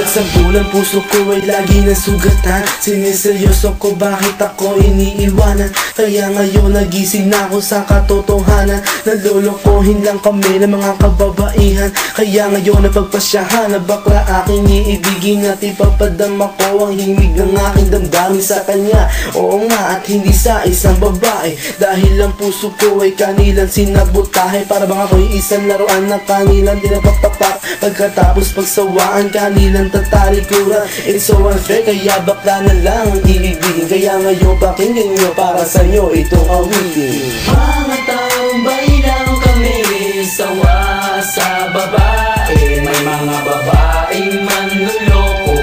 Sugat sa bulan, puso ko ay lagi ng sugatan. Siniseryoso ko bakit ako iniiwanan. Kaya ngayon nagising na ako sa katotohanan. Nalolokohin lang kami ng mga kababaihan. Kaya ngayon napagpasyahan na bakla aking iibigin. At ipapadama ko ang himig ng aking damdamin sa kanya. Oo nga, at hindi sa isang babae. Dahil ang puso ko ay kanilang sinabotahe. Para bang ako'y isang laruan na kanilang tinapaktapak. Pagkatapos pagsawaan, kanilang tatalikuran. It's so unfair, kaya bakla na lang ang iibigin. Kaya ngayon pakinggan nyo, para sa'yo itong awitin. Mga tambay lang kami, sawa sa babae. May mga babaeng manluloko,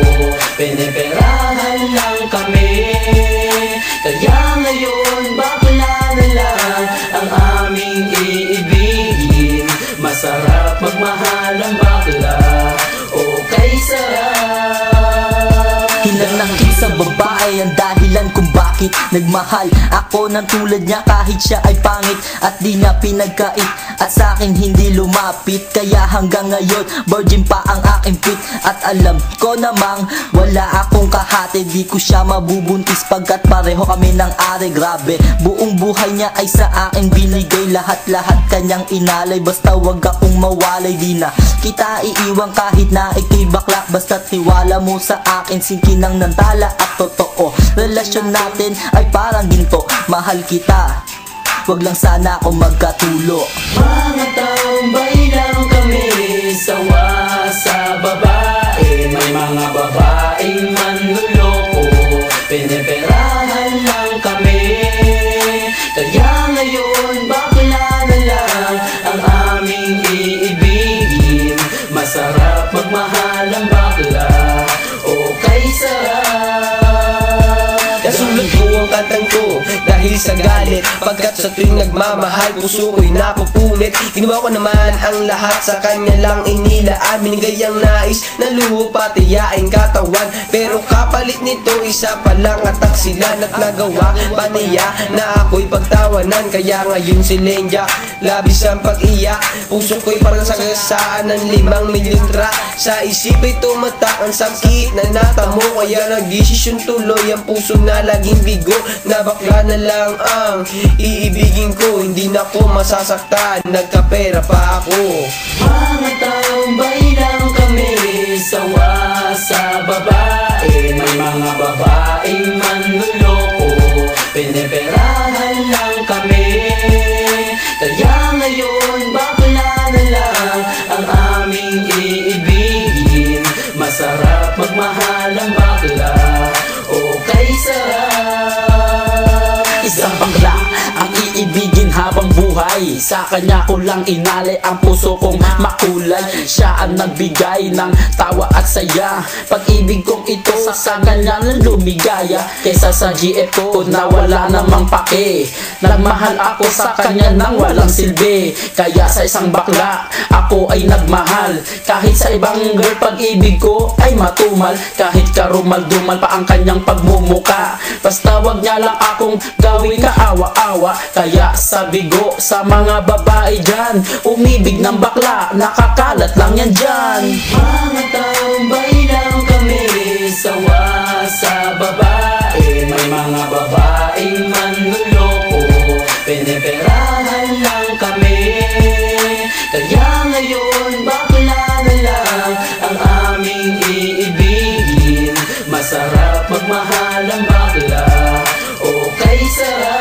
piniperahan lang kami. Kaya ngayon bakla na lang ang aming iibigin. Masarap magmahal ang bakla, okay sarap. Hinanakit sa babae ang dahilan kung bakit nagmahal ako ng tulad niya kahit siya ay pangit at di niya pinagkait at sa akin hindi lumapit. Kaya hanggang ngayon virgin pa ang aking pit at alam ko namang wala akong kahati. Di ko siya mabubuntis pagkat pareho kami ng are. Grabe, buong buhay niya ay sa akin binigay. Lahat-lahat kanyang inalay, basta wag akong mawalay. Di na kita iiwan kahit na ikay bakla, basta't tiwala mo sa akin sinkinang nantala at totoo. Relasyon natin ay parang ginto, mahal kita, wag lang sana ako magkatulo. Mga tambay lang kami, sawa sa babae. May mga babaeng manluloko, piniperahan lang kami. Kaya ngayon bakla na lang ang aming iibigin. Masarap magmahal ang bakla, okay sarap. Nasulat ko ang kantang ko dahil sa galit, pagkat sa tuwing nagmamahal puso ko'y napupunit. Ginawa ko naman ang lahat sa kanya lang inilaan. Binigay ang nais na luho pati yaing katawan, pero kapalit nito isa pa lang atak sila. At nagawa pa niya na ako'y pagtawanan. Kaya ngayon si Lenja labis ang pag-iyak. Puso ko'y parang sagasaan ng 5 milyon tra. Sa isip ay tumatak ang sakit na natamo. Kaya nagdesisyon tuloy ang puso na laging bigo, na bakla na lang ang iibigin ko. Hindi na ko masasaktan, nagkapera pa ako. Mga tambay lang kami, sawa sa babae. May mga babaeng manluloko, piniperahan lang kami. Kaya ngayon bakla na lang ang aming iibigin. Masarap magmahal ang bakla, okay sarap. Isang bakla ang iibigin habang buhay. Sa kanya ko lang inalay ang puso kong makulay. Siya ang nagbigay ng tawa at saya. Pag-ibig kong ito sa kanya lang lumigaya. Kaysa sa GF ko na wala namang pake. Nagmahal ako sa kanya nang walang silbi. Kaya sa isang bakla ako ay nagmahal. Kahit sa ibang girl pag-ibig ko ay matumal. Kahit karumal-dumal pa ang kanyang pagmumuka. Basta wag niya lang akong gawing kaawa-awa. Kaya sabi ko sa mga babae dyan, umibig ng bakla, nakakalat lang yan dyan. Mga tambay lang kami, sawa sa babae. May mga babaeng manluloko, piniperahan lang kami. Kaya ngayon bakla na lang ang aming iibigin. Masarap magmahal ang bakla, okay sarap.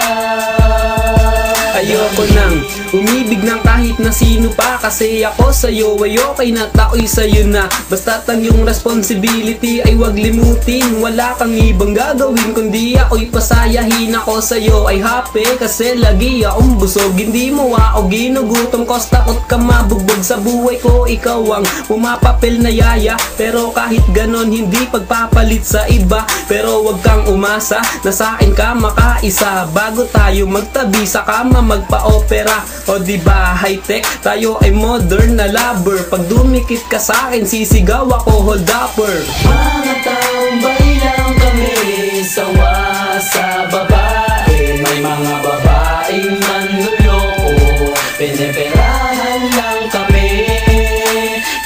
Ayoko nang umibig ng kahit na sino pa, kasi ako sa'yo ay okay na, tao'y sa'yo na. Basta't ang iyong responsibility ay wag limutin. Wala kang ibang gagawin kundi ako'y pasayahin. Ako sa'yo ay happy kasi lagi akong busog. Hindi mo ako ginugutom, cause takot ka mabugbog sa buhay ko. Ikaw ang pumapapil na yaya, pero kahit ganon hindi pagpapalit sa iba. Pero wag kang umasa na sa'kin ka makaisa. Bago tayo magtabi sa kama magpa-opera, o diba high-tech, tayo ay modern na lover. Pag dumikit ka sa'kin sisigaw ako hold upper. Mga tambay lang kami, sawa sa babae. May mga babaeng manluloko, piniperahan lang kami.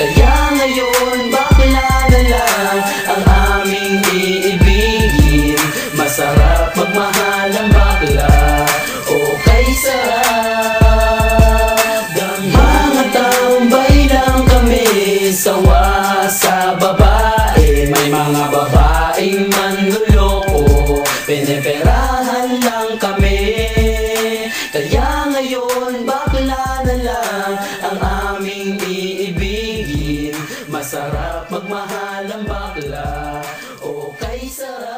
Kaya ngayon bakla na lang ngayon bakla na lang ang aming iibigin. Masarap magmahal ang bakla, o kay sarap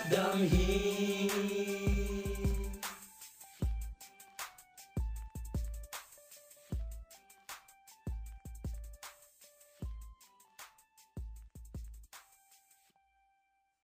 damhin.